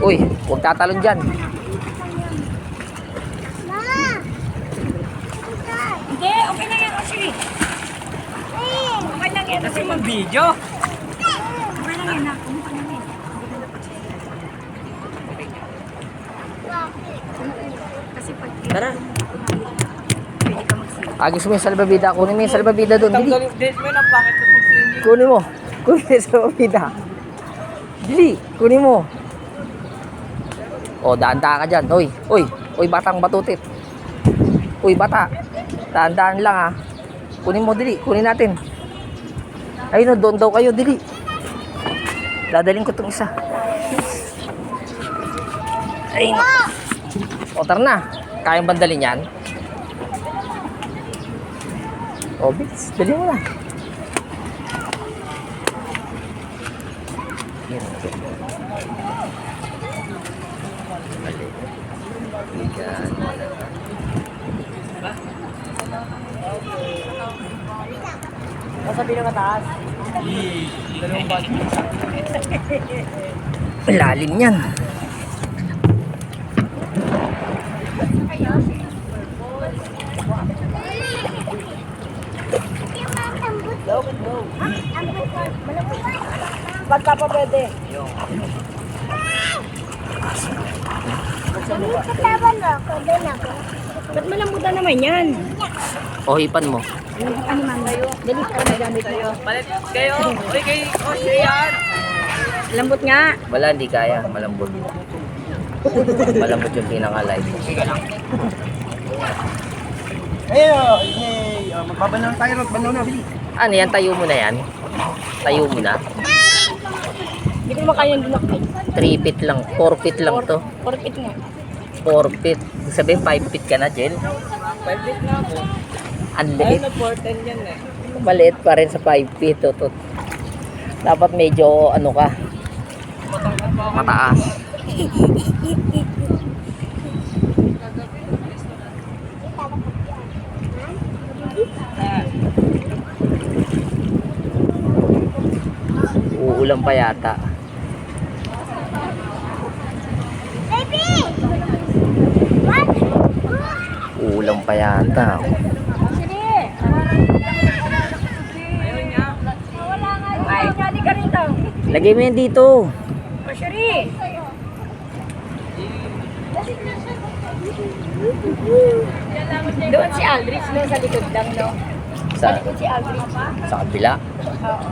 Uy, huwag tatalon dyan. Hindi, okay lang yan kasi. Okay lang yan. Kasi mag-video. Okay lang yan. Okay lang yan. Kasi pag... Tara. Pwede ka mag-swimming. Gusto mo yung salbabida? Kunin mo yung salbabida doon. Dili. Date mo na, bakit ka mag-swimming? Kunin mo. Kunin mo yung salbabida. Dili. Kunin mo. O, daan-daan ka dyan. Uy, uy. Uy, batang batutit. Uy, bata. Daan-daan lang ha. Kunin mo, dili. Kunin natin. Ayun o, doon daw kayo, dili. Dadaling ko itong isa. Ayun. O, tara na. Kayang bandalin yan? O, bits. Dali mo na. Yan. Yan. Masabi na mataas. Dalawang bag. Lalim yan. Pagka pa pwede. Ba't malambutan naman yan? O, hipan mo. Ano man kayo? Dali para magamit mo. Palit kayo. Uy, kayo. O, siya yan. Lambot nga. Wala, hindi kaya. Malambot. Malambot yung pinaka-live. Ayun. Yay. Magbabanaw tayo. Magbanaw na. Bili. Ano yan? Tayo mo na yan? Tayo mo na? Hindi ko naman kaya yung dunakay. 3 feet lang. 4 feet lang to. 4 feet nga. 4 feet. Sabihin 5 feet ka na, Jen. 5 feet na ako. Ang Ay, liit. na 410 yan eh. Maliit pa rin sa 5 feet. To. Dapat medyo ano ka. Mataas. Uulan pa yata. Uulan pa yata. Ayun nga. Ay, kali ka rito. Lagay mo yan dito. Shuri. Doon si Aldrich, no? Sa likod lang, no? Sa Sa, likod si Aldrich. sa kabila. Oo.